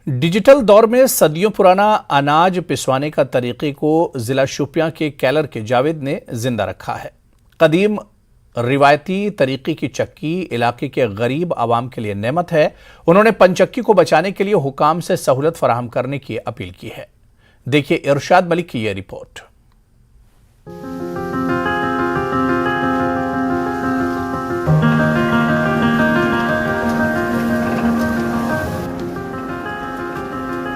Digital दौर में सदियों पुराना अनाज पिसवाने का तरीके को जिला शोपियां के कैलर के जावेद ने जिंदा रखा है। कदीम रिवायती तरीके की चक्की इलाके के गरीब आवाम के लिए नेमत है। उन्होंने पंचक्की को बचाने के लिए हुकाम से सहूलत फराहम करने की अपील की है। देखिए इरशाद मलिक की यह रिपोर्ट।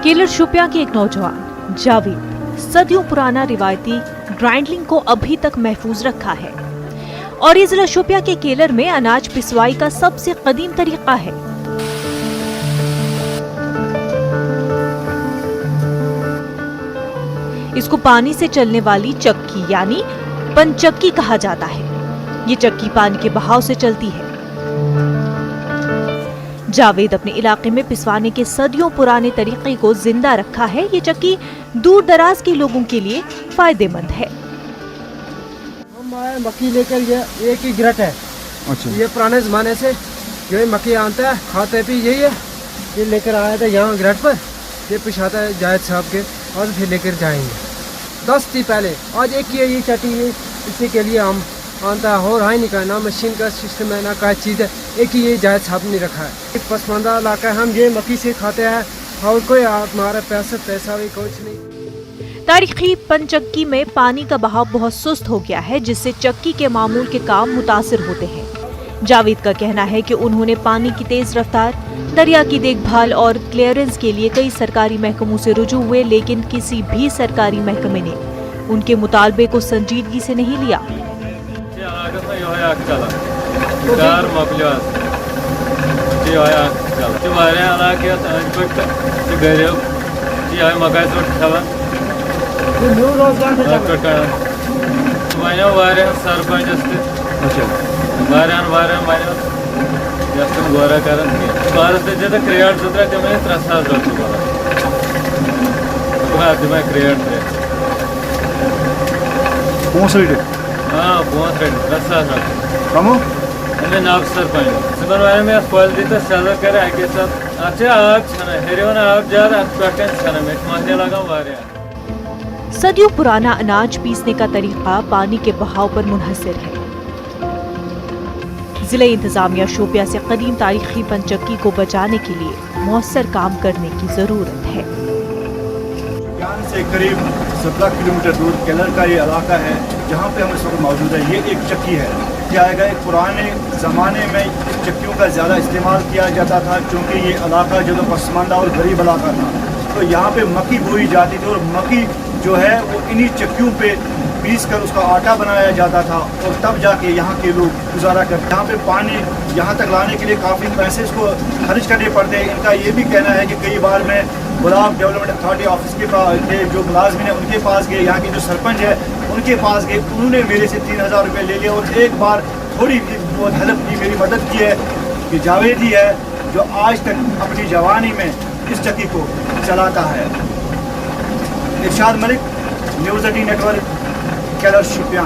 कैलर शोपियां के एक नौजवान जावेद सदियों पुराना रिवायती ग्राइंडलिंग को अभी तक महफूज रखा है और ये जिला शोपियां के कैलर में अनाज पिसवाई का सबसे कदीम तरीका है। इसको पानी से चलने वाली चक्की यानी पंचक्की कहा जाता है। ये चक्की पानी के बहाव से चलती है। जावेद अपने इलाके में पिसवाने के सदियों पुराने तरीके को जिंदा रखा है। ये चक्की दूर दराज के लोगों के लिए फायदेमंद है। हम आए मक्की लेकर, ये एक ही गिरट है। अच्छा। ये पुराने जमाने से जो ये मक्की आता है खाते भी यही है। ये लेकर आया था यहाँ गिरट पर, ये पिछाता है जायद साहब के और फिर लेकर जाएंगे। 10 थी पहले, आज एक ही है ये चट्टी है। इसी के लिए हम आता है और हाई नहीं का ना मशीन का सिस्टम है ना कोई चीज़ है। एक ही ये जायद साहब ने रखा है। एक पसमानदा इलाका है, हम ये मक्की से खाते हैं और कोई हमारा पैसा भी कुछ नहीं। तारीखी पंचक्की में पानी का बहाव बहुत सुस्त हो गया है, जिससे चक्की के मामूल के काम मुतासिर होते हैं। जावेद का कहना है कि उन्होंने पानी की तेज रफ्तार, दरिया की देखभाल और क्लियरेंस के लिए कई सरकारी महकमों से रुजू हुए, लेकिन किसी भी सरकारी महकमे ने उनके मुतालबे को संजीदगी से नहीं लिया। सदियों पुराना अनाज पीसने का तरीका पानी के बहाव पर मुनहसिर है। जिला इंतजामिया शोपियां से कदीम तारीखी पंचक्की को बचाने के लिए मौसर काम करने की जरूरत है। यहाँ से करीब 17 किलोमीटर दूर कैलर का ये इलाका है जहाँ पे हम इस वक्त मौजूद है। ये एक चक्की है। क्या आएगा, एक पुराने ज़माने में इस चक्कियों का ज़्यादा इस्तेमाल किया जाता था, क्योंकि ये इलाका जो पसमानदा और गरीब इलाका था, तो यहाँ पे मक्की बोई जाती थी और मक्की जो है वो इन्हीं चक्कियों पे पीस कर उसका आटा बनाया जाता था और तब जाके यहाँ के लोग गुजारा करते। यहाँ पे पानी यहाँ तक लाने के लिए काफ़ी पैसे इसको खर्च करने पड़ते हैं। इनका ये भी कहना है कि कई बार मैं ब्लॉक डेवलपमेंट अथॉरिटी ऑफिस के पास के जो मुलाजमिन है उनके पास गए, यहाँ के जो सरपंच है उनके पास गए, उन्होंने मेरे से 3000 रुपये ले लिए और एक बार थोड़ी बहुत हेल्प की, मेरी मदद की है। कि जावेद ही है जो आज तक अपनी जवानी में इस चक्की को चलाता है। Irshad Malik, news 18 network, Keller Shopian.